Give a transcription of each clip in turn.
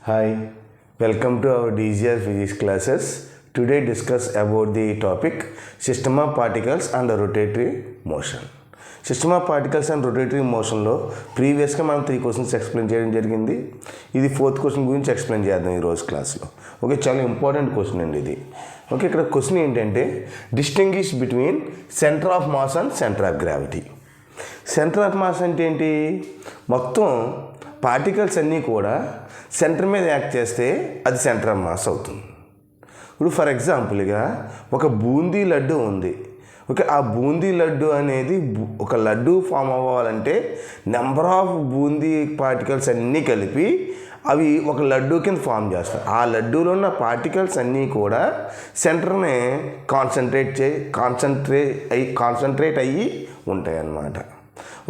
Hi, welcome to our DGR physics classes. Today discuss about the topic system of particles and rotatory motion. System of particles and rotatory motionలో ప్రీవియస్గా మనం 3 questions explain చేయడం జరిగింది. ఇది 4th question గురించి explain చేద్దాం ఈరోజు క్లాస్లో. Okay, చాలా ఇంపార్టెంట్ క్వశ్చన్ అండి ఇది. ఓకే, ఇక్కడ క్వశ్చన్ ఏంటంటే distinguish between centre of mass and centre of gravity. Centre of mass అంటే ఏంటి? మొత్తం పార్టికల్స్ అన్నీ కూడా సెంటర్ మీద యాక్ట్ చేస్తే అది సెంటర్ ఆఫ్ మాస్ అవుతుంది. ఇప్పుడు ఫర్ ఎగ్జాంపుల్గా ఒక బూందీ లడ్డు ఉంది. ఓకే, ఆ బూందీ లడ్డు అనేది ఒక లడ్డు ఫామ్ అవ్వాలంటే నెంబర్ ఆఫ్ బూందీ పార్టికల్స్ అన్నీ కలిపి అవి ఒక లడ్డు కింద ఫామ్ చేస్తారు. ఆ లడ్డూలో ఉన్న పార్టికల్స్ అన్నీ కూడా సెంటర్నే కాన్సన్ట్రేట్ అయ్యి ఉంటాయి అన్నమాట.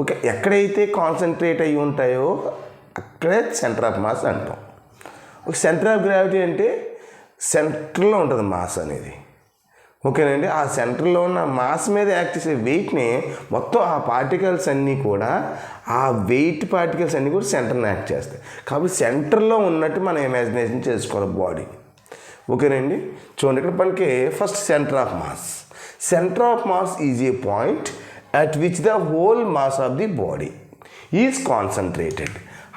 ఓకే, ఎక్కడైతే కాన్సన్ట్రేట్ అయ్యి ఉంటాయో అక్కడే సెంటర్ ఆఫ్ మాస్ అంటాం. ఒక సెంటర్ ఆఫ్ గ్రావిటీ అంటే సెంటర్లో ఉంటుంది మాస్ అనేది. ఓకేనండి, ఆ సెంటర్లో ఉన్న మాస్ మీద యాక్ట్ చేసే వెయిట్ని మొత్తం ఆ పార్టికల్స్ అన్నీ కూడా ఆ వెయిట్ పార్టికల్స్ అన్నీ కూడా సెంటర్ని యాక్ట్ చేస్తాయి. కాబట్టి సెంటర్లో ఉన్నట్టు మనం ఇమాజినేషన్ చేసుకోవాలి బాడీ. ఓకేనండి, చూడండి ఇక్కడ మనకి first centre of mass. Centre of mass is A point at which the whole mass of the body is concentrated.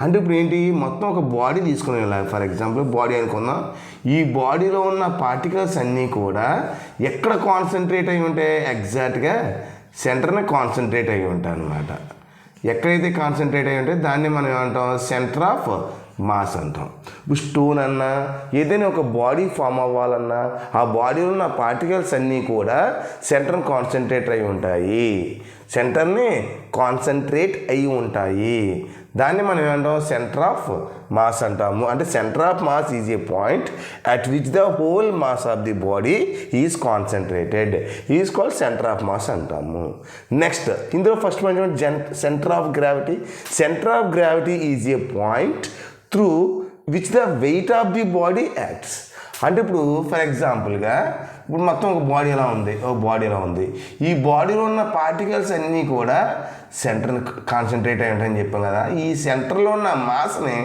అంటే ఇప్పుడు ఏంటి, మొత్తం ఒక బాడీ తీసుకుని వెళ్ళాలి. ఫర్ ఎగ్జాంపుల్ బాడీ అనుకుందాం. ఈ బాడీలో ఉన్న పార్టికల్స్ అన్నీ కూడా ఎక్కడ కాన్సన్ట్రేట్ అయి ఉంటాయి? ఎగ్జాక్ట్గా సెంటర్ని కాన్సన్ట్రేట్ అయి ఉంటాయి అన్నమాట. ఎక్కడైతే కాన్సన్ట్రేట్ అయి ఉంటాయి దాన్ని మనం ఏమంటాం? సెంటర్ ఆఫ్ మాస్ అంటాం. ఇప్పుడు స్టోన్ అన్నా ఏదైనా ఒక బాడీ ఫామ్ అవ్వాలన్నా ఆ బాడీలో ఉన్న పార్టికల్స్ అన్నీ కూడా సెంటర్ని కాన్సన్ట్రేట్ అయి ఉంటాయి. సెంటర్ని కాన్సన్ట్రేట్ అయి ఉంటాయి. దాన్ని మనం ఏమంటాం? సెంటర్ ఆఫ్ మాస్ అంటాము. అంటే centre of mass is A point at which the whole mass of the body is concentrated, is called centre of mass అంటాము. నెక్స్ట్ ఇందులో ఫస్ట్ మనం centre of gravity. Centre of gravity is a point through which the weight of the body acts. అంటే ఇప్పుడు for ఎగ్జాంపుల్గా ఇప్పుడు మొత్తం ఒక body ఎలా ఉంది, ఈ బాడీలో ఉన్న పార్టికల్స్ అన్నీ కూడా సెంటర్ని కాన్సన్ట్రేట్ అయి ఉంటాయని చెప్పాం కదా. ఈ సెంటర్లో ఉన్న మాస్ని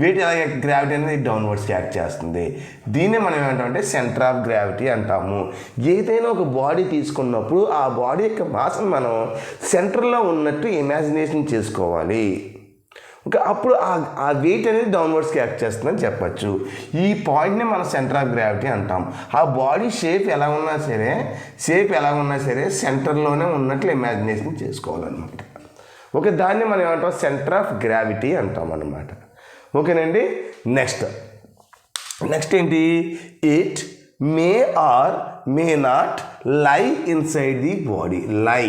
వెయిట్ అలాగే గ్రావిటీ అనేది డౌన్వర్డ్స్కి యాక్ట్ చేస్తుంది. దీన్నే మనం ఏమంటామంటే సెంటర్ ఆఫ్ గ్రావిటీ అంటాము. ఏదైనా ఒక బాడీ తీసుకున్నప్పుడు ఆ బాడీ యొక్క మాస్ని మనం సెంటర్లో ఉన్నట్టు ఇమాజినేషన్ చేసుకోవాలి. ఓకే, అప్పుడు ఆ వెయిట్ అనేది డౌన్వర్డ్స్కి యాక్ట్ చేస్తుందని చెప్పచ్చు. ఈ పాయింట్ని మనం సెంటర్ ఆఫ్ గ్రావిటీ అంటాం. ఆ బాడీ షేప్ ఎలా ఉన్నా సరే సెంటర్లోనే ఉన్నట్లు ఇమాజినేషన్ చేసుకోవాలన్నమాట. ఓకే, దాన్ని మనం ఏమంటాం? సెంటర్ ఆఫ్ గ్రావిటీ అంటాం అన్నమాట. ఓకేనండి, నెక్స్ట్ ఏంటి? It may or may not lie inside the body. Lie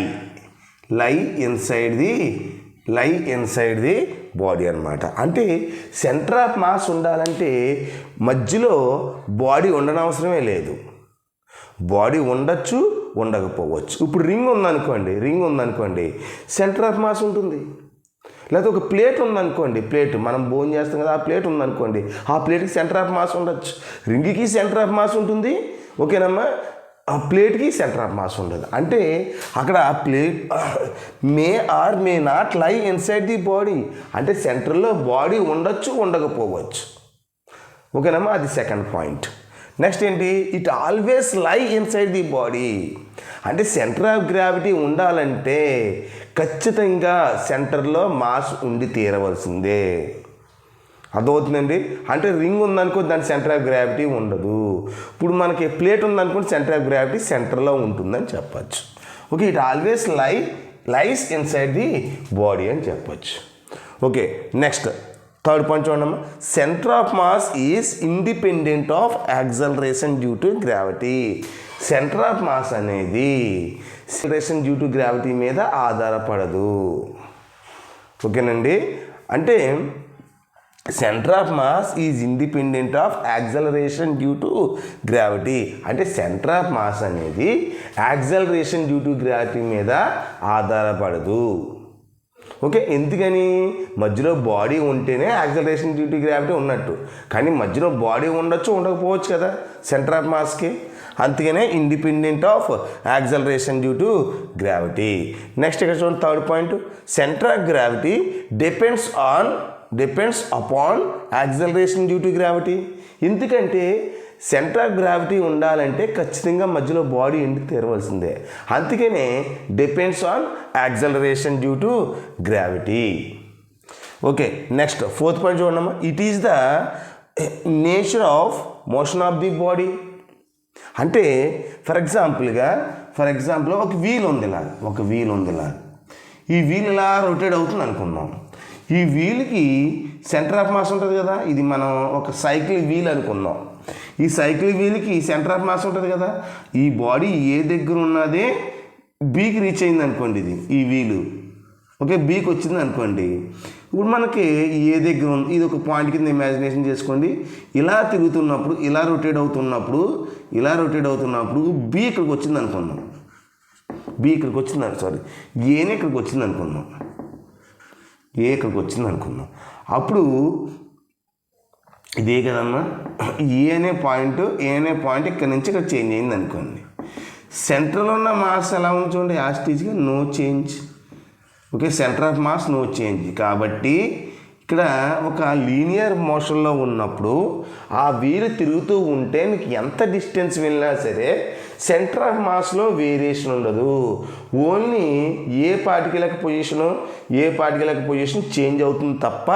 inside the body అనమాట. అంటే సెంటర్ ఆఫ్ మాస్ ఉండాలంటే మధ్యలో బాడీ ఉండనవసరమే లేదు. బాడీ ఉండొచ్చు, ఉండకపోవచ్చు. ఇప్పుడు రింగ్ ఉందనుకోండి సెంటర్ ఆఫ్ మాస్ ఉంటుంది. లేకపోతే ఒక ప్లేట్ ఉందనుకోండి, మనం భోజనం చేస్తాం కదా, ఆ ప్లేట్ ఉందనుకోండి, ఆ ప్లేట్కి సెంటర్ ఆఫ్ మాస్ ఉండొచ్చు. రింగ్కి సెంటర్ ఆఫ్ మాస్ ఉంటుంది. ఓకేనమ్మా, ఆ ప్లేట్కి సెంటర్ ఆఫ్ మాస్ ఉండదు. అంటే అక్కడ ఆ plate may or may not lie inside the body. అంటే సెంటర్లో బాడీ ఉండొచ్చు, ఉండకపోవచ్చు. ఓకేనమ్మా, అది సెకండ్ పాయింట్. నెక్స్ట్ ఏంటి? It always lie inside the body. అంటే సెంటర్ ఆఫ్ గ్రావిటీ ఉండాలంటే ఖచ్చితంగా సెంటర్లో మాస్ ఉండి తీరవలసిందే. అర్థమవుతుందండి? అంటే రింగ్ ఉందనుకో దాని సెంటర్ ఆఫ్ గ్రావిటీ ఉండదు. ఇప్పుడు మనకి ప్లేట్ ఉందనుకోండి సెంటర్ ఆఫ్ గ్రావిటీ సెంటర్లో ఉంటుందని చెప్పచ్చు. Okay, it always lies inside the body అని చెప్పచ్చు. ఓకే, నెక్స్ట్ థర్డ్ పాయింట్ చూడమ్మా. Centre of mass is independent of acceleration due to gravity. Centre of mass అనేది యాక్సలరేషన్ డ్యూ టు గ్రావిటీ మీద ఆధారపడదు. ఓకేనండి, అంటే centre of mass is independent of acceleration due to gravity. అంటే centre of mass అనేది acceleration due to gravity మీద ఆధారపడదు. Okay, ఎందుకని? మధ్యలో బాడీ ఉంటేనే యాక్సలరేషన్ డ్యూ టు గ్రావిటీ ఉన్నట్టు. కానీ మధ్యలో బాడీ ఉండొచ్చు, ఉండకపోవచ్చు కదా సెంటర్ ఆఫ్ మాస్కి. అందుకనే independent of acceleration due to gravity. Next ఇక్కడ చూడండి third point. Centre of gravity depends on depends upon acceleration due to gravity. ఎందుకంటే సెంటర్ ఆఫ్ గ్రావిటీ ఉండాలంటే ఖచ్చితంగా మధ్యలో బాడీ ఇంటికి తెరవలసిందే. అందుకనే depends on acceleration due to gravity. Okay, next fourth point చూడమ్మా. It is the nature of motion of the body. అంటే for example ఒక వీల్ ఉంది ఇలా, ఈ వీల్ ఇలా రొటేట్ అవుతుంది అనుకుందాం. ఈ వీల్కి సెంటర్ ఆఫ్ మాస్ ఉంటుంది కదా, ఇది మనం ఒక సైకిల్ వీల్ అనుకుందాం. ఈ సైకిల్ వీల్కి సెంటర్ ఆఫ్ మాస్ ఉంటుంది కదా, ఈ బాడీ ఏ దగ్గర ఉన్నదే బీకి రీచ్ అయింది అనుకోండి, ఈ వీలు ఓకే బీకి వచ్చింది అనుకోండి. ఇప్పుడు మనకి ఏ దగ్గర ఉంది, ఇది ఒక పాయింట్ కింద ఇమాజినేషన్ చేసుకోండి. ఇలా తిరుగుతున్నప్పుడు, ఇలా రొటేట్ అవుతున్నప్పుడు బీ ఇక్కడికి వచ్చింది అనుకుందాం, ఏనే ఇక్కడికి వచ్చింది అనుకుందాం. అప్పుడు ఇదే కదమ్మా, ఏ అనే పాయింట్ ఇక్కడ నుంచి ఇక్కడ చేంజ్ అయింది అనుకోండి. సెంటర్లో ఉన్న మాస్ ఎలా ఉంది చూడండి, యాస్టీజ్గా no change. Okay, centre of mass no change. కాబట్టి ఇక్కడ ఒక లీనియర్ మోషన్లో ఉన్నప్పుడు ఆ వీలు తిరుగుతూ ఉంటే నీకు ఎంత డిస్టెన్స్ వెళ్ళినా సరే సెంటర్ ఆఫ్ మాస్లో వేరియేషన్ ఉండదు. ఓన్లీ ఏ పార్టికల్కి పొజిషన్ చేంజ్ అవుతుంది తప్ప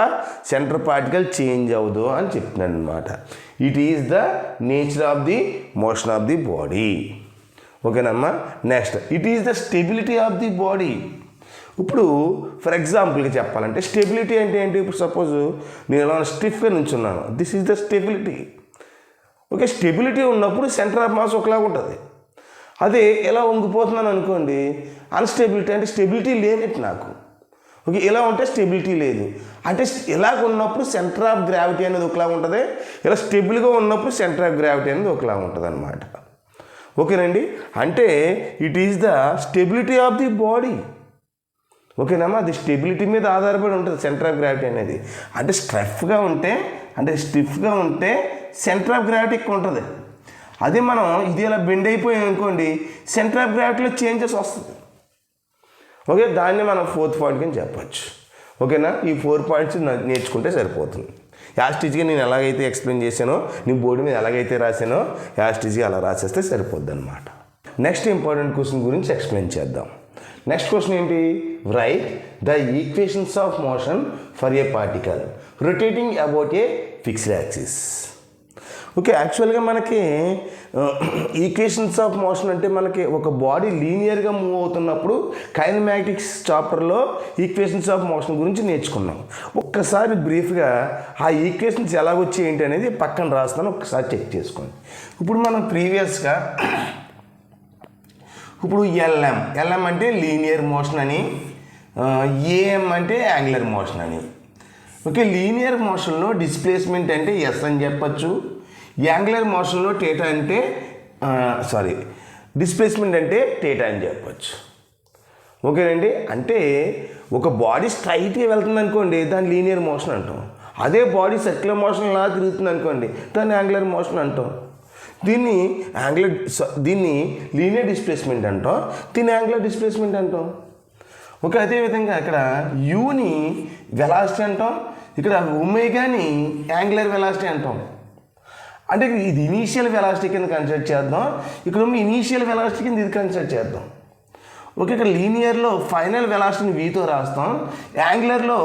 సెంటర్ పార్టికల్ చేంజ్ అవ్వదు అని చెప్తున్నాను అనమాట. It is the nature of the motion of the body. ఓకేనమ్మా. Next, it is the stability of the body. ఇప్పుడు ఫర్ ఎగ్జాంపుల్గా చెప్పాలంటే స్టెబిలిటీ అంటే ఏంటి? ఇప్పుడు సపోజ్ నేను ఎలా స్టిఫ్గా నుంచున్నాను, this is the stability. Okay, stability ఉన్నప్పుడు సెంటర్ ఆఫ్ మాస్ ఒకలాగా ఉంటుంది. అదే ఎలా వంగిపోతున్నాను అనుకోండి, అన్స్టెబిలిటీ అంటే స్టెబిలిటీ లేనట్టు నాకు. ఓకే, ఇలా ఉంటే స్టెబిలిటీ లేదు అంటే ఇలాగ ఉన్నప్పుడు సెంటర్ ఆఫ్ గ్రావిటీ అనేది ఒకలాగా ఉంటుంది, ఇలా స్టెబుల్గా ఉన్నప్పుడు సెంటర్ ఆఫ్ గ్రావిటీ అనేది ఒకలాగా ఉంటుంది అనమాట. ఓకేనండి, అంటే it is the stability of the body. ఓకేనమ్మా, అది స్టెబిలిటీ మీద ఆధారపడి ఉంటుంది సెంటర్ ఆఫ్ గ్రావిటీ అనేది. అంటే స్టిఫ్గా ఉంటే సెంటర్ ఆఫ్ గ్రావిటీ ఎక్కువ ఉంటుంది. అదే మనం ఇది ఇలా బెండ్ అయిపోయాం అనుకోండి, సెంటర్ ఆఫ్ గ్రావిటీలో చేంజెస్ వస్తుంది. ఓకే, దాన్ని మనం ఫోర్త్ పాయింట్ కింద చెప్పచ్చు. ఓకేనా, ఈ 4 పాయింట్స్ నేర్చుకుంటే సరిపోతుంది. యాస్టీజ్గా నేను ఎలాగైతే ఎక్స్ప్లెయిన్ చేశానో, నీ బోర్డు మీద ఎలాగైతే రాశానో యాస్టీజ్గా అలా రాసేస్తే సరిపోద్ది అనమాట. నెక్స్ట్ ఇంపార్టెంట్ క్వశ్చన్ గురించి ఎక్స్ప్లెయిన్ చేద్దాం. నెక్స్ట్ క్వశ్చన్ ఏంటి? Right the equations of motion for a particle rotating about a fixed axis. Okay, యాక్చువల్గా మనకి ఈక్వేషన్స్ ఆఫ్ మోషన్ అంటే మనకి ఒక బాడీ లీనియర్గా మూవ్ అవుతున్నప్పుడు కైనమాటిక్స్ చాప్టర్లో ఈక్వేషన్స్ ఆఫ్ మోషన్ గురించి నేర్చుకున్నాం. ఒక్కసారి బ్రీఫ్గా ఆ ఈక్వేషన్స్ ఎలాగొచ్చి ఏంటి అనేది పక్కన రాస్తాను, ఒక్కసారి చెక్ చేసుకోండి. ఇప్పుడు మనం ప్రీవియస్గా ఇప్పుడు ఎల్ఎం అంటే లీనియర్ మోషన్ అని, ఏఎం అంటే యాంగులర్ మోషన్ అని. ఓకే, లీనియర్ మోషన్లో డిస్ప్లేస్మెంట్ అంటే ఎస్ అని చెప్పచ్చు, యాంగులర్ మోషన్లో డిస్ప్లేస్మెంట్ అంటే థీటా అని చెప్పచ్చు. ఓకేనండి, అంటే ఒక బాడీ స్ట్రైట్గా వెళ్తుంది అనుకోండి, దాన్ని లీనియర్ మోషన్ అంటాం. అదే బాడీ సర్క్యులర్ మోషన్ లా తిరుగుతుంది అనుకోండి, దాన్ని యాంగులర్ మోషన్ అంటాం. దీన్ని లీనియర్ డిస్ప్లేస్మెంట్ అంటాం, దీన్ని యాంగులర్ డిస్ప్లేస్మెంట్ అంటాం. ఓకే, అదేవిధంగా ఇక్కడ యూని వెలాసిటీ అంటాం, ఇక్కడ ఒమేగాని యాంగులర్ వెలాసిటీ అంటాం. అంటే ఇది ఇనీషియల్ వెలాసిటీ కింద కన్సిడర్ చేద్దాం, ఇక్కడ ఇనీషియల్ వెలాసిటీ కింద ఇది కన్సిడర్ చేద్దాం. ఓకే, ఇక్కడ లీనియర్లో ఫైనల్ వెలాసిటీని వీతో రాస్తాం, యాంగులర్లో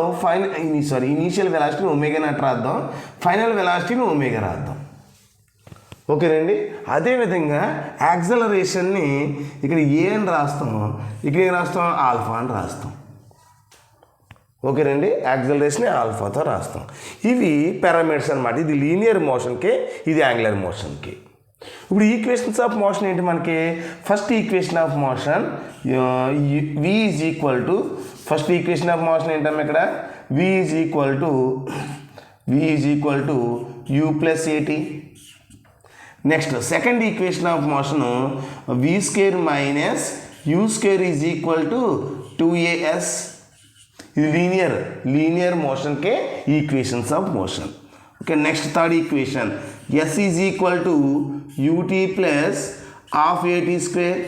ఇనీషియల్ వెలాసిటీని ఒమేగా నాట్ రాద్దాం, ఫైనల్ వెలాసిటీని ఒమేగా రాద్దాం. ఓకేనండి, అదేవిధంగా యాక్సలరేషన్ని ఇక్కడ ఏ అని రాస్తాం, ఇక్కడ ఏం రాస్తాం, ఆల్ఫా అని రాస్తాం. ఓకేనండి, యాక్సలరేషన్ ఆల్ఫాతో రాస్తాం. ఇవి పారామీటర్స్ అనమాట. ఇది లీనియర్ మోషన్కి, ఇది యాంగులర్ మోషన్కి. ఇప్పుడు ఈక్వేషన్స్ ఆఫ్ మోషన్ ఏంటి మనకి? First equation of motion v is equal to, first equation of motion ఏంటమ్మా ఇక్కడ? v is equal to u plus a t. Next second equation of motion v square minus u square is equal to 2as. ఇది linear మోషన్కే equations of motion. Okay, next third equation s is equal to ut plus half at square.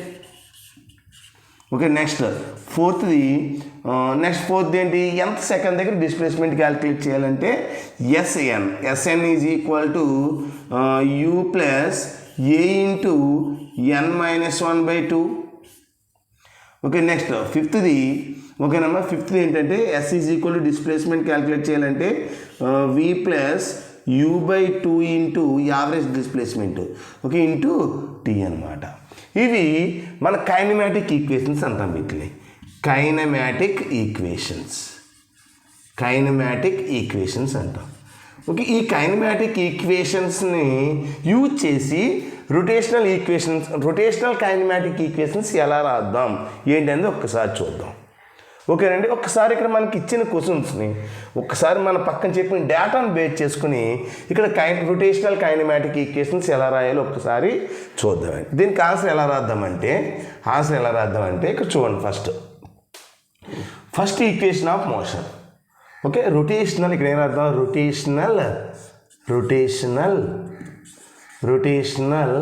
Okay, next ఫోర్త్ది ఏంటి, nth second దగ్గర displacement calculate చేయాలంటే s n is equal to u plus a into n-1/2. Okay, next ఫిఫ్త్ది ఓకేనమ్మా, ఫిఫ్త్ది ఏంటంటే s is equal to displacement calculate చేయాలంటే v plus u/2 into average displacement okay into t అనమాట. ఇవి మన కైనమాటిక్ ఈక్వేషన్స్ అంటాం. వీటిని కైనమాటిక్ ఈక్వేషన్స్ అంటాం. ఓకే, ఈ కైనమాటిక్ ఈక్వేషన్స్ని యూజ్ చేసి రొటేషనల్ కైనమాటిక్ ఈక్వేషన్స్ ఎలా రాద్దాం ఏంటనేది ఒక్కసారి చూద్దాం. ఓకేనండి, ఒక్కసారి ఇక్కడ మనకి ఇచ్చిన క్వశ్చన్స్ని ఒక్కసారి మన పక్కన చెప్పిన డేటాను బేస్ చేసుకుని ఇక్కడ రొటేషనల్ కైనమాటిక్ ఈక్వేషన్స్ ఎలా రాయాలో ఒక్కసారి చూద్దామండి. దీనికి ఆన్సర్ ఎలా రాద్దామంటే ఇక్కడ చూడండి. First equation of motion. Okay, rotational ఇక్కడ ఏం రాద్దాం, rotational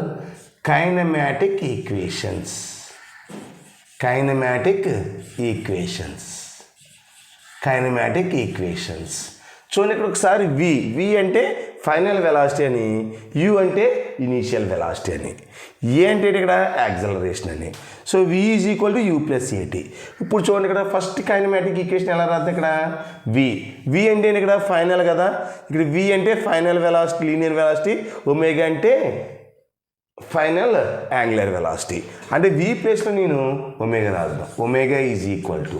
kinematic equations. Kinematic equations చూడండి. ఇక్కడ ఒకసారి వి అంటే ఫైనల్ వెలాసిటీ అని, యూ అంటే ఇనీషియల్ వెలాసిటీ అని, ఏ అంటే ఇక్కడ యాక్సలరేషన్ అని. So v is equal to u plus a t. ఇప్పుడు చూడండి ఇక్కడ ఫస్ట్ కైనమాటిక్ ఈక్వేషన్ ఎలా రాద్దాం, ఇక్కడ వి అంటే ఇక్కడ ఫైనల్ కదా, ఇక్కడ వి అంటే final velocity linear velocity, omega అంటే ఫైనల్ యాంగులర్ వెలాసిటీ. అంటే వి ప్లేస్లో నేను ఒమేగా రాద్దాం. Omega is equal to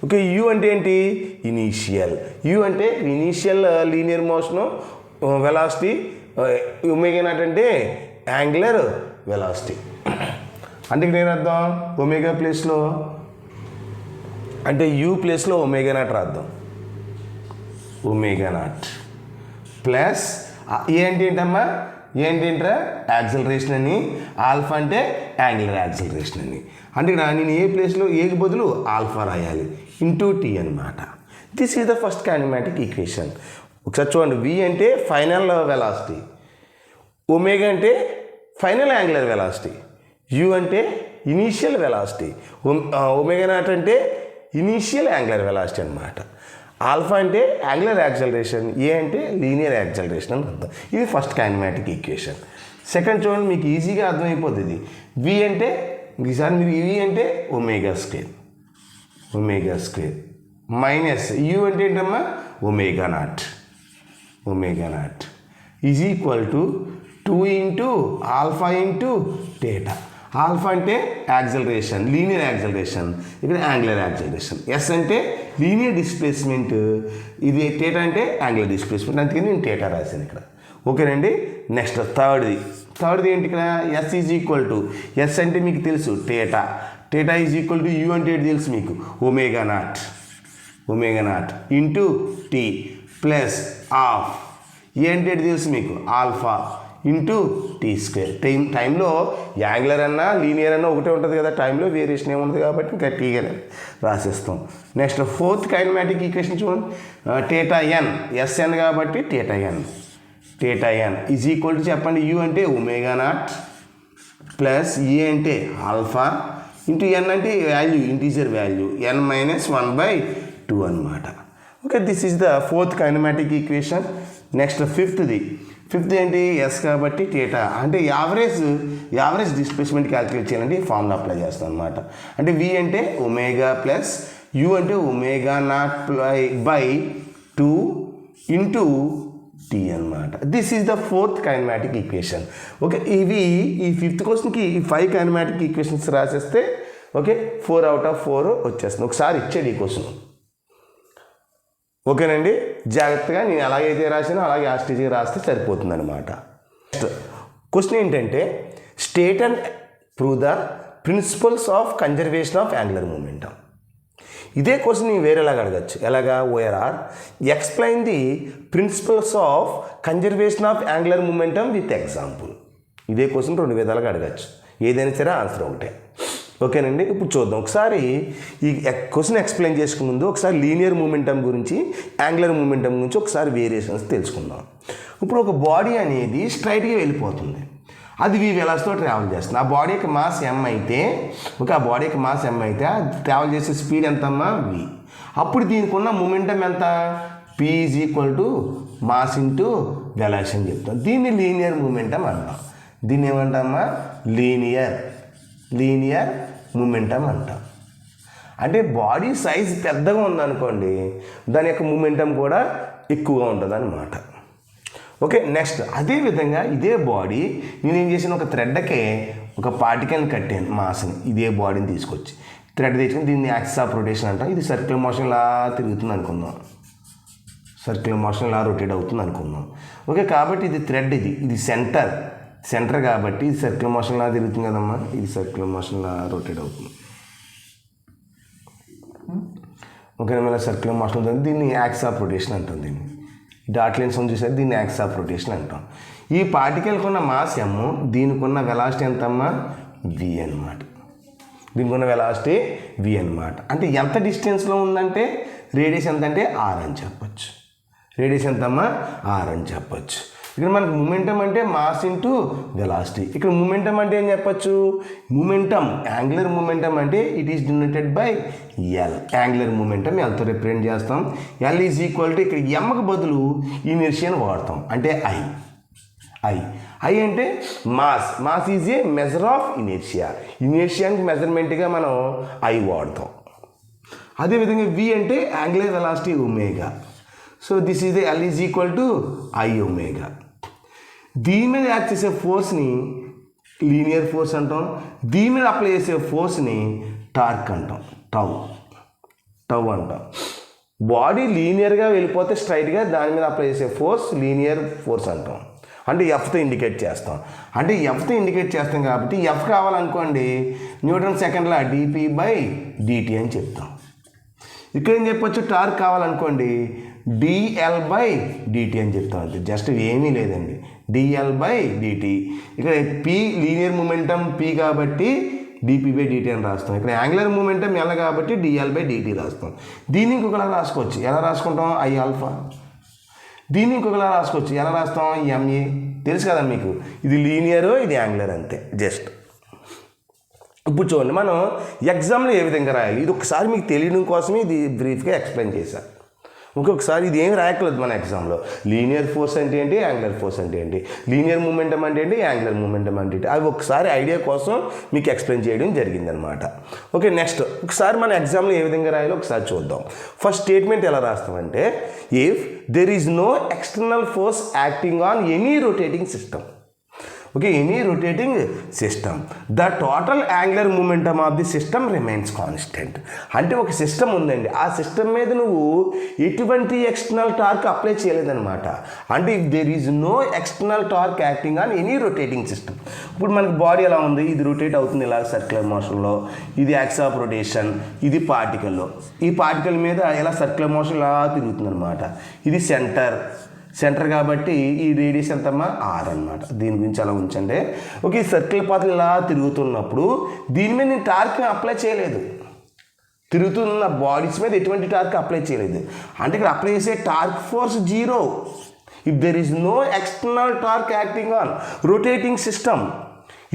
okay, u అంటే ఏంటి, initial linear motion velocity, omega naught అంటే యాంగులర్ వెలాసిటీ. అంటే ఇక్కడ ఏం రాద్దాం, ఒమేగా ప్లేస్లో అంటే యూ ప్లేస్లో ఒమేగా నాట్ రాద్దాం. ఒమేగా నాట్ ప్లస్ ఏంటమ్మా, ఏంటంటే యాక్సలరేషన్ అని, ఆల్ఫా అంటే యాంగులర్ యాక్సలరేషన్ అని. అంటే ఇక్కడ నేను ఏ ప్లేస్లో ఏకి బదులు ఆల్ఫా రాయాలి ఇంటూ టీ అనమాట. This is the first kinematic equation. ఒకసారి చూడండి, వి అంటే ఫైనల్ వెలాసిటీ, ఒమేగా అంటే ఫైనల్ యాంగులర్ వెలాసిటీ, యూ అంటే ఇనీషియల్ వెలాసిటీ, ఒమేగా నాట్ అంటే ఇనీషియల్ యాంగులర్ వెలాసిటీ అనమాట. ఆల్ఫా అంటే యాంగులర్ యాక్సలరేషన్, ఏ అంటే లీనియర్ యాక్సలరేషన్ అని అర్థం. ఇది ఫస్ట్ కైనమాటిక్ ఈక్వేషన్. సెకండ్ చూడండి, మీకు ఈజీగా అర్థమైపోతుంది. వి అంటే ఈసారి మీరు వి అంటే ఒమేగా స్క్వేర్ మైనస్ యూ అంటే ఏంటమ్మా, omega naught is equal to 2 into alpha into theta. Alpha అంటే యాక్సలరేషన్ లీనియర్ యాక్సలరేషన్, ఇక్కడ యాంగులర్ యాక్సలరేషన్. ఎస్ అంటే లీనియర్ డిస్ప్లేస్మెంట్, ఇది థీటా అంటే యాంగులర్ డిస్ప్లేస్మెంట్. అందుకని నేను థీటా రాశాను ఇక్కడ. ఓకేనండి, నెక్స్ట్ థర్డ్ది ఏంటి, ఇక్కడ s is equal to, s అంటే మీకు తెలుసు theta is equal to u అంటే తెలుసు మీకు omega naught into t plus half, a అంటే తెలుసు మీకు ఆల్ఫా ఇంటూ టీ స్క్వేర్. టైంలో యాంగులర్ అన్నా లీనియర్ అన్నా ఒకటే ఉంటుంది కదా, టైంలో వేరియేషన్ ఏముంటుంది కాబట్టి ఇంకా టీగానే రాసేస్తాం. నెక్స్ట్ ఫోర్త్ కైనమాటిక్ ఈక్వేషన్ చూడండి, థీటా ఎన్, ఎస్ఎన్ కాబట్టి theta n is equal to చెప్పండి, యూ అంటే ఒమేగా నాట్ ప్లస్ ఏ అంటే ఆల్ఫా ఇంటూ ఎన్ అంటే వాల్యూ ఇంటీజర్ వాల్యూ n-1/2 అనమాట. Okay, this is the fourth kinematic equation. Next fifth ఏంటి, s కాబట్టి theta అంటే యావరేజ్ డిస్ప్లేస్మెంట్ క్యాలిక్యులేట్ చేయాలంటే ఈ ఫార్ములా అప్లై చేస్తాం అనమాట. అంటే వి అంటే ఒమేగా ప్లస్ యూ అంటే omega naught by 2 into t అనమాట. This is the fourth kinematic equation. Okay, ఈ ఫిఫ్త్ క్వశ్చన్కి ఈ 5 కైనమాటిక్ ఈక్వేషన్స్ రాసేస్తే ఓకే 4 out of 4 వచ్చేస్తుంది. ఒకసారి ఇచ్చాడు ఈ క్వశ్చన్. ఓకేనండి, జాగ్రత్తగా నేను ఎలాగైతే రాసినా అలాగే ఆ స్టేజ్కి రాస్తే సరిపోతుంది అనమాట. నెక్స్ట్ క్వశ్చన్ ఏంటంటే, state and prove the principles of conservation of angular momentum. ఇదే క్వశ్చన్ నేను వేరేలాగా అడగచ్చు. ఎలాగా, or explain the principles of conservation of angular momentum with example. ఇదే క్వశ్చన్ 2 విధాలుగా అడగచ్చు, ఏదైనా సరే ఆన్సర్ ఒకటే. ఓకేనండి, ఇప్పుడు చూద్దాం. ఒకసారి ఈ క్వశ్చన్ ఎక్స్ప్లెయిన్ చేసుకునే ముందు ఒకసారి లీనియర్ మూమెంటం గురించి, యాంగులర్ మూమెంటం గురించి ఒకసారి వేరియేషన్స్ తెలుసుకుందాం. ఇప్పుడు ఒక బాడీ అనేది స్ట్రైట్గా వెళ్ళిపోతుంది. అది v వెలాసిటీతో ట్రావెల్ చేస్తుంది. ఆ బాడీ యొక్క మాస్ m అయితే ఆ బాడీ యొక్క మాస్ m అయితే ట్రావెల్ చేసే స్పీడ్ ఎంతమ్మా v. అప్పుడు దీనికి ఉన్న మూమెంటం ఎంత p = మాస్ ఇంటూ వెలాసిటీ అని చెప్తాం. దీన్ని లీనియర్ మూమెంటం అంటాం. దీన్ని ఏమంటామా లీనియర్ మూమెంటం అంటాం. అంటే బాడీ సైజ్ పెద్దగా ఉందనుకోండి దాని యొక్క మూమెంటం కూడా ఎక్కువగా ఉంటుంది అన్నమాట. ఓకే, నెక్స్ట్ అదేవిధంగా ఇదే బాడీ నేను ఏం చేసిన ఒక థ్రెడ్కే ఒక పార్టికల్ని కట్టాను మాస్ని. ఇదే బాడీని తీసుకొచ్చి థ్రెడ్ తీసుకుని దీన్ని యాక్సిస్ ఆఫ్ రొటేషన్ అంటాం. ఇది సర్క్యులర్ మోషన్ ఇలా తిరుగుతుంది అనుకుందాం. సర్క్యులర్ మోషన్ ఇలా రొటేట్ అవుతుంది అనుకుందాం. ఓకే, కాబట్టి ఇది థ్రెడ్, ఇది సెంటర్ కాబట్టి ఇది సర్క్యులర్ మోషన్ లా తిరుగుతుంది కదమ్మా. ఇది సర్క్యులర్ మోషన్ లా రొటేట్ అవుతుంది. ఓకే, మళ్ళీ సర్క్యులర్ మోషన్ అవుతుంది. దీన్ని యాక్సిస్ ఆఫ్ రొటేషన్ అంటాం. దీన్ని డాట్ లైన్స్ ఉంది చూసారు, దీన్ని యాక్సిస్ ఆఫ్ రొటేషన్ అంటాం. ఈ పార్టికల్కి ఉన్న మాస్ m, దీనికి ఉన్న వెలాసిటీ ఎంతమ్మా v అనమాట. దీనికి ఉన్న వెలాసిటీ v అనమాట. అంటే ఎంత డిస్టెన్స్లో ఉందంటే రేడియస్ ఎంత అంటే r అని చెప్పచ్చు. రేడియస్ ఎంతమ్మా r అని చెప్పచ్చు. ఇక్కడ మనకు మూమెంటం అంటే మాస్ ఇంటూ వెలాసిటీ. ఇక్కడ మూమెంటం అంటే ఏం చెప్పచ్చు, మూమెంటం యాంగులర్ మూమెంటం అంటే it is denoted by L. Angular momentum ఎల్తో రిప్రజెంట్ చేస్తాం. ఎల్ ఈజ్ ఈక్వల్ టు ఇక్కడ ఎమ్కి బదులు ఇనర్షియాని వాడతాం అంటే ఐ అంటే mass is a measure of ఇనర్షియానికి మెజర్మెంట్గా మనం ఐ వాడతాం. అదేవిధంగా వి అంటే angular velocity omega. So this is L is equal to I omega. దీని మీద యాక్ట్ చేసే ఫోర్స్ని లీనియర్ ఫోర్స్ అంటాం. దీని మీద అప్లై చేసే ఫోర్స్ని టార్క్ అంటాం. టౌ అంటాం. బాడీ లీనియర్గా వెళ్ళిపోతే స్ట్రైట్గా దాని మీద అప్లై చేసే ఫోర్స్ లీనియర్ ఫోర్స్ అంటాం. అంటే ఎఫ్తో ఇండికేట్ చేస్తాం. అంటే ఎఫ్తో ఇండికేట్ చేస్తాం కాబట్టి ఎఫ్ కావాలనుకోండి న్యూటన్ సెకండ్లా dp/dt అని చెప్తాం. ఇక్కడ ఏం చెప్పొచ్చు, టార్క్ కావాలనుకోండి dl/dt అని చెప్తాం. అంతే, జస్ట్ ఏమీ లేదండి, dl/dt. ఇక్కడ p లీనియర్ మూమెంటం p కాబట్టి dp/dt అని రాస్తాం. ఇక్కడ యాంగులర్ మూమెంటం l కాబట్టి dl/dt రాస్తాం. దీన్ని ఇంకొకలా రాసుకోవచ్చు. ఎలా రాసుకుంటాం, iα. దీన్ని ఇంకొకలా రాసుకోవచ్చు. ఎలా రాస్తాం, ma. తెలుసు కదా మీకు, ఇది లీనియర్, ఇది యాంగులర్, అంతే జస్ట్. ఇప్పుడు చూడండి మనం ఎగ్జామ్లో ఏ విధంగా రాయాలి ఇది ఒకసారి మీకు తెలియడం కోసమే ఇది బ్రీఫ్గా ఎక్స్ప్లెయిన్ చేశాను. ఇంకొకసారి ఇది ఏం రాయట్లేదు మన ఎగ్జామ్లో. లీనియర్ ఫోర్స్ అంటే ఏంటి, యాంగులర్ ఫోర్స్ అంటే ఏంటి, లీనియర్ మూమెంటం అంటే ఏంటి, యాంగులర్ మూమెంటం అంటే ఏంటి, అవి ఒకసారి ఐడియా కోసం మీకు ఎక్స్ప్లెయిన్ చేయడం జరిగిందనమాట. ఓకే, నెక్స్ట్ ఒకసారి మన ఎగ్జామ్లో ఏ విధంగా రాయాలో ఒకసారి చూద్దాం. ఫస్ట్ స్టేట్మెంట్ ఎలా రాస్తామంటే, if there is no external force acting on any rotating system. Okay, any rotating system the total angular momentum of the system remains constant. అంటే ఒక సిస్టమ్ ఉందండి, ఆ సిస్టమ్ మీద నువ్వు ఎటువంటి ఎక్స్టర్నల్ టార్క్ అప్లై చేయలేదన్నమాట. అంటే if there is no external torque acting on any rotating system. ఇప్పుడు మనకి బాడీ ఎలా ఉంది, ఇది రొటేట్ అవుతుంది ఇలా సర్క్యులర్ మోషన్లో, ఇది యాక్సిస్ ఆఫ్ రొటేషన్, ఇది పార్టికల్లో. ఈ పార్టికల్ మీద ఇలా సర్క్యులర్ మోషన్ ఇలా తిరుగుతుంది అనమాట. ఇది సెంటర్ కాబట్టి ఈ రేడియస్ ఎంతమ్మా r అనమాట. దీని గురించి అలా ఉంచండి. ఓకే, ఈ సర్కిల్ పాత్ర ఇలా తిరుగుతున్నప్పుడు దీని మీద నేను టార్క్ అప్లై చేయలేదు. తిరుగుతున్న బాడీస్ మీద ఎటువంటి టార్క్ అప్లై చేయలేదు. అంటే ఇక్కడ అప్లై చేసే torque force 0 if there is no external torque acting on rotating system.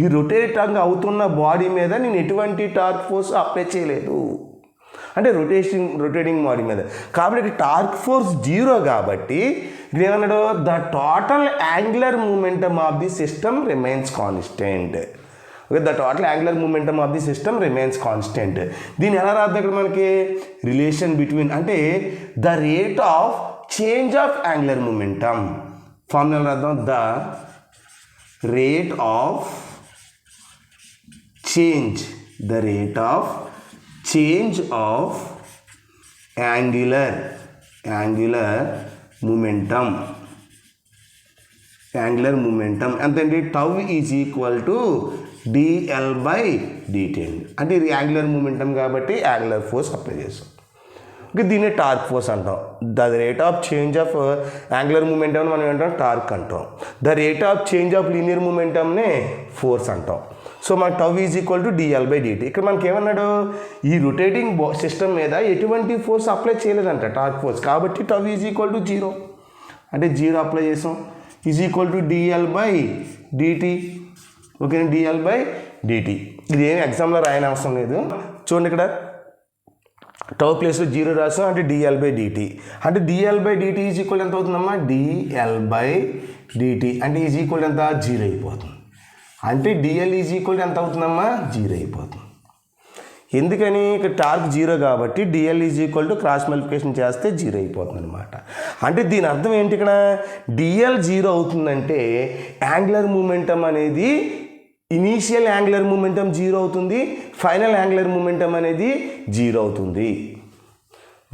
ఈ రొటేటింగ్ అవుతున్న బాడీ మీద నేను ఎటువంటి టార్క్ ఫోర్స్ అప్లై చేయలేదు. అంటే రొటేటింగ్ బాడీ మీద కాబట్టి టార్క్ ఫోర్స్ 0 కాబట్టి ఇక్కడ ఏమన్నాడు, the total angular momentum of the system remains constant. Okay, the total angular momentum of the system remains constant. దీన్ని ఎలా రాద్దాం, ఇక్కడ మనకి రిలేషన్ బిట్వీన్ అంటే the rate of change of angular momentum. Formula రాద్దాం, the rate of change of angular momentum ఎంతండి, tau is equal to dl/dt. అంటే ఇది యాంగులర్ మూమెంటం కాబట్టి యాంగులర్ ఫోర్స్ అప్లై చేస్తాం. ఓకే, దీన్ని టార్క్ ఫోర్స్ అంటాం. The rate of change of angular momentum మనం ఏంటాం, టార్క్ అంటాం. The rate of change of linear మూమెంటంనే ఫోర్స్ అంటాం. సో మనకు tau is equal to dl/dt. ఇక్కడ మనకి ఏమన్నాడు, ఈ రొటేటింగ్ సిస్టమ్ మీద ఎటువంటి ఫోర్స్ అప్లై చేయలేదంట, టార్క్ ఫోర్స్. కాబట్టి టౌ ఈజ్ ఈక్వల్ టు 0 అంటే 0 అప్లై చేసాం. Is equal to dl/dt. Okay, dl/dt. ఇది ఏమి ఎగ్జామ్లో రాయని అవసరం లేదు. చూడండి ఇక్కడ టౌ ప్లేస్లో 0 రాసాం, అంటే dl/dt. అంటే dl/dt ఈజ్ ఈక్వల్ ఎంత అవుతుందమ్మా, dl/dt అంటే ఈజ్ ఈక్వల్ ఎంత, 0 అయిపోతుంది. అంటే dl ఈజ్ ఈక్వల్ ఎంత అవుతుందమ్మా, 0 అయిపోతుంది. ఎందుకని, ఇక్కడ టార్క్ 0 కాబట్టి dl is equal to cross multiplication చేస్తే 0 అయిపోతుంది అనమాట. అంటే దీని అర్థం ఏంటి, ఇక్కడ dl 0 అవుతుందంటే యాంగులర్ మూమెంటం అనేది ఇనీషియల్ యాంగులర్ మూమెంటం 0 అవుతుంది, ఫైనల్ యాంగులర్ మూమెంటం అనేది 0 అవుతుంది.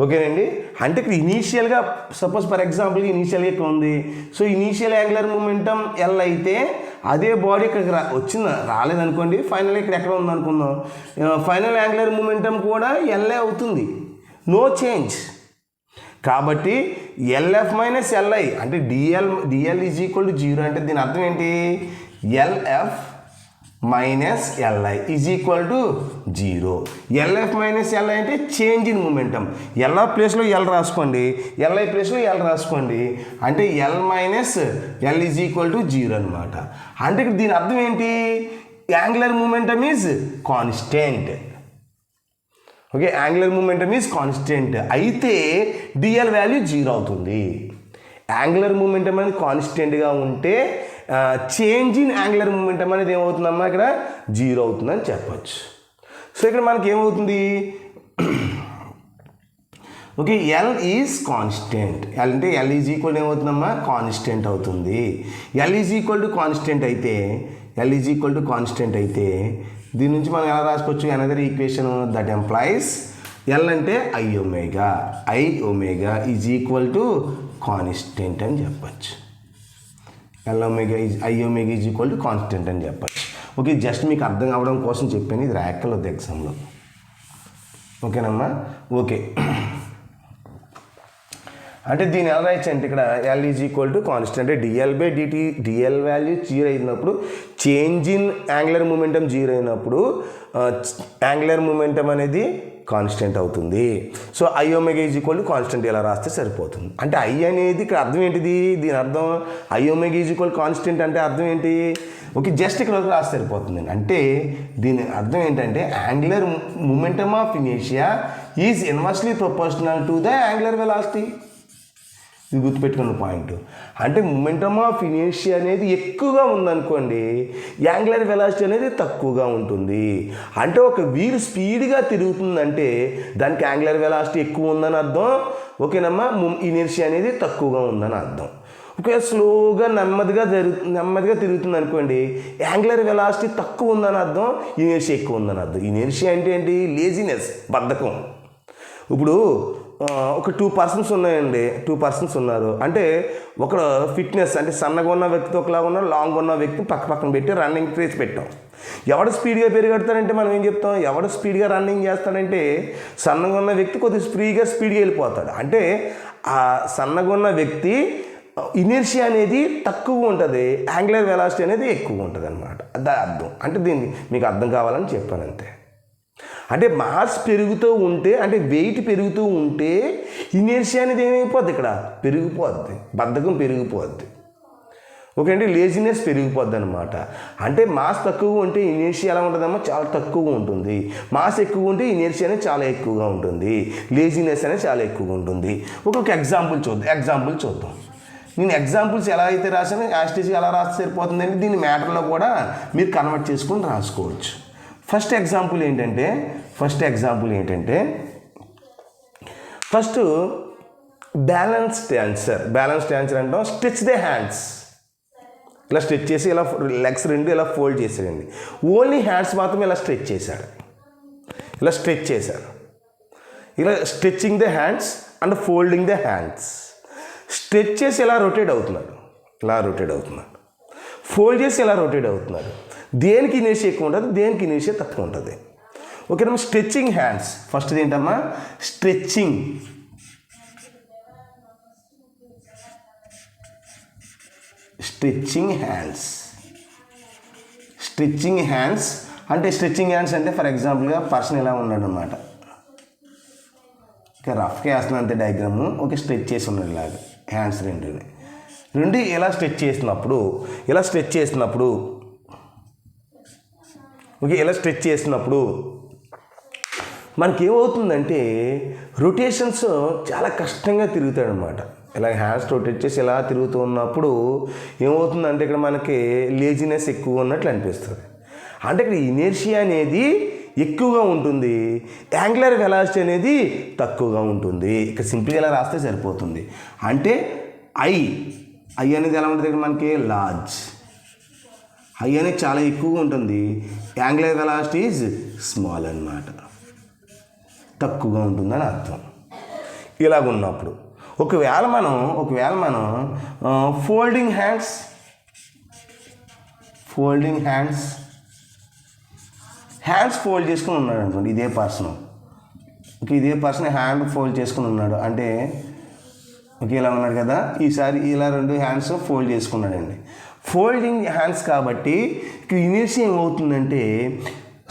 ఓకేనండి. అంటే ఇక్కడ ఇనీషియల్గా సపోజ్ ఫర్ ఎగ్జాంపుల్ ఇనీషియల్గా ఇక్కడ ఉంది. So initial angular momentum L అయితే అదే బాడీ ఇక్కడికి రాలేదనుకోండి, ఫైనల్ ఇక్కడ ఎక్కడ ఉందనుకుందాం, ఫైనల్ యాంగులర్ మూమెంటం కూడా LA అవుతుంది, నో చేంజ్. కాబట్టి LF మైనస్ LI అంటే DL ఈజ్ ఈక్వల్ టు 0 అంటే దీని అర్థం ఏంటి, LF minus LI is equal to 0. LF minus LI అంటే చేంజ్ ఇన్ మూమెంటం. LF ప్లేస్లో L రాసుకోండి, LI ప్లేస్లో L రాసుకోండి, అంటే L minus L is equal to 0 అనమాట. అంటే ఇక్కడ దీని అర్థం ఏంటి, angular momentum is constant. Okay, angular momentum is constant అయితే DL వాల్యూ 0 అవుతుంది. యాంగులర్ మూమెంటం అనేది కాన్స్టెంట్గా ఉంటే చేంజ్ ఇన్ యాంగులర్ మూమెంటం అనేది ఏమవుతుందమ్మా, ఇక్కడ 0 అవుతుందని చెప్పచ్చు. సో ఇక్కడ మనకి ఏమవుతుంది, ఓకే, L ఈజ్ కాన్స్టెంట్. అంటే L ఈజ్ ఈక్వల్ ఏమవుతుందమ్మా, కాన్స్టెంట్ అవుతుంది. L is equal to constant అయితే దీని నుంచి మనం ఎలా రాసుకోవచ్చు, another equation that employees L అంటే I omega is equal to constant అని చెప్పచ్చు. I omega is equal to constant అని చెప్పచ్చు. ఓకే, జస్ట్ మీకు అర్థం అవ్వడం కోసం చెప్పాను, ఇది రాయక్కర్లేదు ఎగ్జామ్లో. ఓకేనమ్మా. ఓకే, అంటే దీన్ని ఎలా రాయచ్చు అంటే ఇక్కడ L is equal to constant అంటే dl/dt, DL వాల్యూ 0 అయినప్పుడు, చేంజ్ ఇన్ యాంగులర్ మూమెంటం 0 అయినప్పుడు యాంగులర్ మూమెంటం అనేది కాన్స్టెంట్ అవుతుంది. So I omega is equal to constant ఇలా రాస్తే సరిపోతుంది. అంటే I అనేది ఇక్కడ అర్థం ఏంటిది, దీని అర్థం I omega is equal constant అంటే అర్థం ఏంటి, ఓకే, జస్ట్ ఇక్కడ వరకు రాస్తే సరిపోతుంది. అంటే దీని అర్థం ఏంటంటే angular momentum of inertia is inversely proportional to the angular velocity. ఇది గుర్తుపెట్టుకున్న పాయింట్. అంటే మూమెంటమ్ ఆఫ్ ఇనర్షియా అనేది ఎక్కువగా ఉందనుకోండి, యాంగులర్ వెలాసిటీ అనేది తక్కువగా ఉంటుంది. అంటే ఒక వీల్ స్పీడ్గా తిరుగుతుందంటే దానికి యాంగులర్ వెలాసిటీ ఎక్కువ ఉందని అర్థం. ఓకేనమ్మా, ఇనర్షియా అనేది తక్కువగా ఉందని అర్థం. ఓకే, స్లోగా నెమ్మదిగా తిరుగుతుంది అనుకోండి, యాంగులర్ వెలాసిటీ తక్కువ ఉందని అర్థం, ఇనర్షియా ఎక్కువ ఉందని అర్థం. ఇనర్షియా అంటే ఏంటి, లేజినెస్, బద్ధకం. ఇప్పుడు ఒక 2 పర్సన్స్ ఉన్నాయండి, 2 పర్సన్స్ ఉన్నారు అంటే ఒక ఫిట్నెస్ అంటే సన్నగా ఉన్న వ్యక్తి ఒకలాగా ఉన్న, లాంగ్ ఉన్న వ్యక్తి పక్కన పెట్టి రన్నింగ్ రేస్ పెట్టాం. ఎవడు స్పీడ్గా పెరిగెడతాడంటే మనం ఏం చెప్తాం, ఎవడు స్పీడ్గా రన్నింగ్ చేస్తాడంటే సన్నగా ఉన్న వ్యక్తి కొద్దిగా స్పీడ్గా వెళ్ళిపోతాడు. అంటే ఆ సన్నగా ఉన్న వ్యక్తి ఇనర్షియా అనేది తక్కువ ఉంటుంది, యాంగులర్ వెలాసిటీ అనేది ఎక్కువ ఉంటుంది అనమాట. అది అర్థం. అంటే దీనికి మీకు అర్థం కావాలని చెప్పాను అంతే. అంటే మాస్ పెరుగుతూ ఉంటే, అంటే వెయిట్ పెరుగుతూ ఉంటే ఇనర్షియా అనేది ఏమైపోద్ది, ఇక్కడ పెరిగిపోద్ది, బద్ధకం పెరిగిపోద్ది. ఓకే అండి, లేజినెస్ పెరిగిపోద్ది అనమాట. అంటే మాస్ తక్కువ ఉంటే ఇనర్షియా ఎలా ఉంటుందమ్మా, చాలా తక్కువగా ఉంటుంది. మాస్ ఎక్కువ ఉంటే ఇనర్షియా అనేది చాలా ఎక్కువగా ఉంటుంది, లేజినెస్ అనేది చాలా ఎక్కువగా ఉంటుంది. ఒక్కొక్క ఎగ్జాంపుల్ చూద్దాం. నేను ఎగ్జాంపుల్స్ ఎలా అయితే రాసానో యాస్టీస్గా ఎలా రాస్తే సరిపోతుందండి. దీని మ్యాటర్లో కూడా మీరు కన్వర్ట్ చేసుకొని రాసుకోవచ్చు. ఫస్ట్ ఎగ్జాంపుల్ ఏంటంటే ఫస్ట్ బ్యాలెన్స్డ్ ఆన్సర్ అంటాం. స్ట్రెచ్ ద హ్యాండ్స్, ఇలా స్ట్రెచ్ చేసి ఇలా లెగ్స్ రెండు ఇలా ఫోల్డ్ చేసాడండి. ఓన్లీ హ్యాండ్స్ మాత్రం ఇలా స్ట్రెచ్ చేశాడు. ఇలా stretching the hands and folding the hands. Stretch చేసి ఇలా రొటేట్ అవుతున్నాడు, ఫోల్డ్ చేసి ఇలా రొటేట్ అవుతున్నాడు. దేనికి ఇనర్షియా ఎక్కువ ఉంటుంది, దేనికి ఇనర్షియా తక్కువ ఉంటుంది. ఓకేనమ్మా. స్ట్రెచ్చింగ్ హ్యాండ్స్, ఫస్ట్ ఏంటమ్మా, స్ట్రెచ్చింగ్ హ్యాండ్స్ అంటే ఫర్ ఎగ్జాంపుల్గా పర్సన్ ఇలా ఉన్నాడు అనమాట. ఓకే, రఫ్గా వేస్తున్నాను అంతే డయాగ్రాము. ఓకే, స్ట్రెచ్ చేసి ఉన్నాడు ఇలాగా హ్యాండ్స్ రెండు ఇలా స్ట్రెచ్ చేసినప్పుడు ఓకే, ఇలా స్ట్రెచ్ చేసినప్పుడు మనకేమవుతుందంటే రొటేషన్స్ చాలా కష్టంగా తిరుగుతాడు అనమాట. ఇలా హ్యాండ్స్ రొటేట్ చేసి ఇలా తిరుగుతూ ఉన్నప్పుడు ఏమవుతుందంటే ఇక్కడ మనకి లేజినెస్ ఎక్కువ ఉన్నట్లు అనిపిస్తుంది. అంటే ఇక్కడ ఇనర్షియా అనేది ఎక్కువగా ఉంటుంది, యాంగులర్ వెలాసిటీ అనేది తక్కువగా ఉంటుంది. ఇక్కడ సింపుల్గా ఇలా రాస్తే సరిపోతుంది. అంటే ఐ అనేది ఎలా ఉంటుంది ఇక్కడ మనకి లార్జ్, ఐ అనేది చాలా ఎక్కువగా ఉంటుంది, యాంగులర్ వెలాసిటీ ఈజ్ స్మాల్ అన్నమాట, తక్కువగా ఉంటుందని అర్థం. ఇలాగ ఉన్నప్పుడు ఒకవేళ మనం ఫోల్డింగ్ హ్యాండ్స్ ఫోల్డ్ చేసుకుని ఉన్నాడు అనుకోండి, ఇదే పర్సన్ హ్యాండ్ ఫోల్డ్ చేసుకుని ఉన్నాడు అంటే ఓకే ఇలా ఉన్నాడు కదా, ఈసారి ఇలా 2 హ్యాండ్స్ ఫోల్డ్ చేసుకున్నాడండి. ఫోల్డింగ్ హ్యాండ్స్ కాబట్టి ఇక్కడ ఇనర్షియా ఏమవుతుందంటే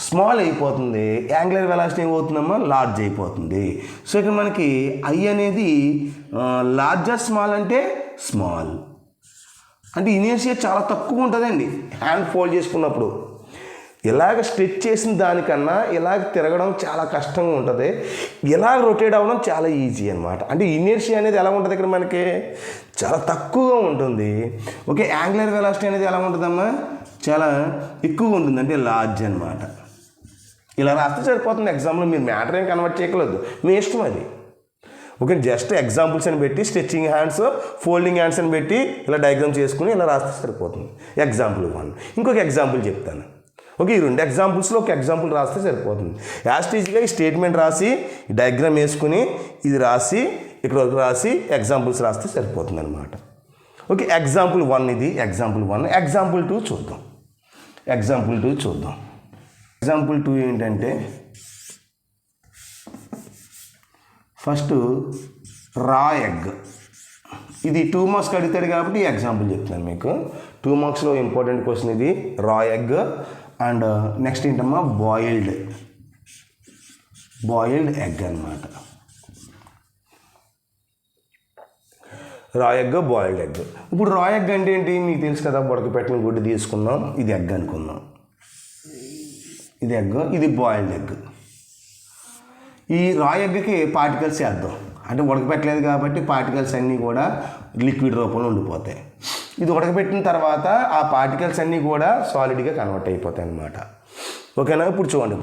స్మాల్ అయిపోతుంది, యాంగులర్ వెలాసిటీ ఏమవుతుందమ్మా లార్జ్ అయిపోతుంది. సో ఇక్కడ మనకి ఐ అనేది లార్జర్ స్మాల్ అంటే స్మాల్, అంటే ఇనర్షియా చాలా తక్కువ ఉంటుందండి హ్యాండ్ ఫోల్డ్ చేసుకున్నప్పుడు. ఇలాగ స్ట్రెచ్ చేసిన దానికన్నా ఇలాగ తిరగడం చాలా కష్టంగా ఉంటుంది, ఇలాగ రొటేట్ అవ్వడం చాలా ఈజీ అనమాట. అంటే ఇనర్షియా అనేది ఎలా ఉంటుంది ఇక్కడ మనకి చాలా తక్కువగా ఉంటుంది. ఓకే, యాంగులర్ వెలాసిటీ అనేది ఎలా ఉంటుందమ్మా చాలా ఎక్కువగా ఉంటుంది, అంటే లార్జ్ అనమాట. ఇలా రాస్తే సరిపోతుంది. ఎగ్జాంపుల్ మీరు మ్యాటర్ ఏం కన్వర్ట్ చేయకలేదు, మీ ఇష్టం అది. ఓకే, జస్ట్ ఎగ్జాంపుల్స్ అని పెట్టి స్ట్రెచింగ్ హ్యాండ్స్ ఫోల్డింగ్ హ్యాండ్స్ అని పెట్టి ఇలా డయాగ్రామ్ చేసుకుని ఇలా రాస్తే సరిపోతుంది. ఎగ్జాంపుల్ 1. ఇంకొక ఎగ్జాంపుల్ చెప్తాను. ఓకే, ఈ 2 ఎగ్జాంపుల్స్లో ఒక ఎగ్జాంపుల్ రాస్తే సరిపోతుంది. యాస్టీజ్గా ఈ స్టేట్మెంట్ రాసి డయాగ్రామ్ వేసుకుని ఇది రాసి ఇక్కడ వరకు రాసి ఎగ్జాంపుల్స్ రాస్తే సరిపోతుంది అనమాట. ఓకే, ఎగ్జాంపుల్ 1 ఇది ఎగ్జాంపుల్ 1. ఎగ్జాంపుల్ 2 చూద్దాం. ఎగ్జాంపుల్ 2 ఏంటంటే ఫస్ట్ రా ఎగ్. ఇది 2 మార్క్స్కి అడుగుతాడు కాబట్టి ఈ ఎగ్జాంపుల్ చెప్తాను మీకు. 2 మార్క్స్లో ఇంపార్టెంట్ క్వశ్చన్ ఇది, రా ఎగ్. అండ్ నెక్స్ట్ ఏంటమ్మా బాయిల్డ్ ఎగ్ అనమాట. రా ఎగ్, బాయిల్డ్ ఎగ్. ఇప్పుడు రా ఎగ్ అంటే ఏంటి మీకు తెలుసు కదా, ఉడకపెట్టిన గుడ్డు తీసుకున్నాం, ఇది ఎగ్ అనుకున్నాం, ఇది ఎగ్, ఇది బాయిల్డ్ ఎగ్. ఈ రా ఎగ్కి పార్టికల్స్ వేద్దాం, అంటే ఉడకపెట్టలేదు కాబట్టి పార్టికల్స్ అన్నీ కూడా లిక్విడ్ రూపంలో ఉండిపోతాయి. ఇది ఉడకబెట్టిన తర్వాత ఆ పార్టికల్స్ అన్నీ కూడా సాలిడ్గా కన్వర్ట్ అయిపోతాయి అన్నమాట. ఓకేనా, ఇప్పుడు చూడండి.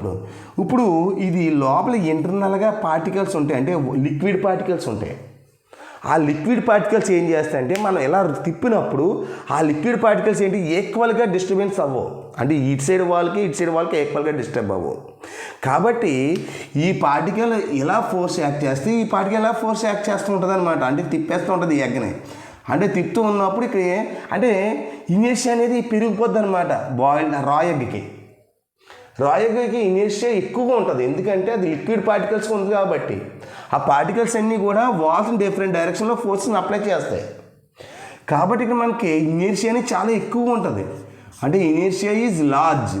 ఇప్పుడు ఇది లోపల ఇంటర్నల్గా పార్టికల్స్ ఉంటాయి, అంటే లిక్విడ్ పార్టికల్స్ ఉంటాయి. ఆ లిక్విడ్ పార్టికల్స్ ఏం చేస్తాయంటే మనం ఎలా తిప్పినప్పుడు ఆ లిక్విడ్ పార్టికల్స్ ఏంటి ఈక్వల్గా డిస్టర్బెన్స్ అవ్వవు, అంటే ఇటు సైడ్ వాళ్ళకి ఈక్వల్గా డిస్టర్బ్ అవ్వవు. కాబట్టి ఈ పార్టికల్ ఎలా ఫోర్స్ యాక్ట్ చేస్తే ఈ పార్టికల్ ఎలా ఫోర్స్ యాక్ట్ చేస్తూ ఉంటుంది అనమాట, అంటే తిప్పేస్తూ ఉంటుంది ఈ ఎగ్ని. అంటే తిప్పుతూ ఉన్నప్పుడు ఇక్కడ అంటే ఇనర్షియా అనేది పెరిగిపోద్ది అనమాట. రా ఎగ్కి ఇనర్షియా ఎక్కువగా ఉంటుంది, ఎందుకంటే అది లిక్విడ్ పార్టికల్స్ ఉంది కాబట్టి. ఆ పార్టికల్స్ అన్నీ కూడా వాల్స్ డిఫరెంట్ డైరెక్షన్లో ఫోర్స్ని అప్లై చేస్తాయి. కాబట్టి ఇక్కడ మనకి ఇనర్షియా అనేది చాలా ఎక్కువగా ఉంటుంది, అంటే ఇనర్షియా ఈజ్ లార్జ్.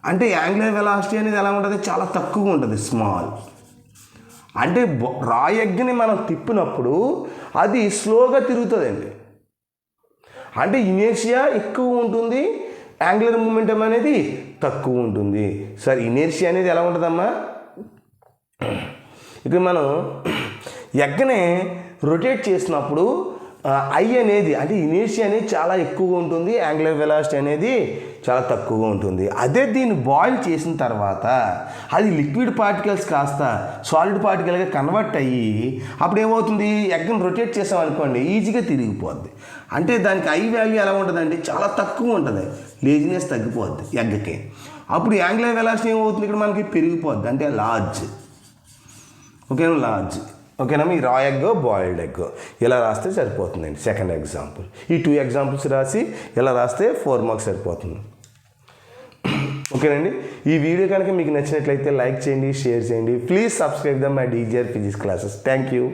అంటే యాంగులర్ వెలాసిటీ అనేది ఎలా ఉంటుంది చాలా తక్కువగా ఉంటుంది, స్మాల్. అంటే రా ఎగ్ని మనం తిప్పినప్పుడు అది స్లోగా తిరుగుతుందండి, అంటే ఇనర్షియా ఎక్కువ ఉంటుంది, యాంగులర్ మూమెంటం అనేది తక్కువ ఉంటుంది. సరే, ఇనర్షియా అనేది ఎలా ఉంటుందమ్మా, ఇక్కడ మనం ఎగ్ని రొటేట్ చేసినప్పుడు ఐ అనేది అంటే ఇనర్షియా అనేది చాలా ఎక్కువగా ఉంటుంది, యాంగులర్ వెలాసిటీ అనేది చాలా తక్కువగా ఉంటుంది. అదే దీన్ని బాయిల్ చేసిన తర్వాత అది లిక్విడ్ పార్టికల్స్ కాస్త సాలిడ్ పార్టికల్గా కన్వర్ట్ అయ్యి అప్పుడు ఏమవుతుంది, ఎగ్ని రొటేట్ చేసామనుకోండి ఈజీగా తిరిగిపోద్ది. అంటే దానికి ఐ వాల్యూ ఎలా ఉంటుంది, చాలా తక్కువ ఉంటుంది, లేజినెస్ తగ్గిపోద్ది ఎగ్కి. అప్పుడు యాంగులర్ వెలాసిటీ ఏమవుతుంది ఇక్కడ మనకి పెరిగిపోద్ది, అంటే లార్జ్. ఓకేనా, లార్జ్. ఓకేనా, మీ రా ఎగ్, బాయిల్డ్ ఎగ్ ఇలా రాస్తే సరిపోతుందండి. Second example. ఈ 2 ఎగ్జాంపుల్స్ రాసి ఇలా రాస్తే 4 మార్క్స్ సరిపోతుంది. ఓకేనండి, ఈ వీడియో కనుక మీకు నచ్చినట్లయితే లైక్ చేయండి, షేర్ చేయండి. Please subscribe my DGR physics classes. Thank you.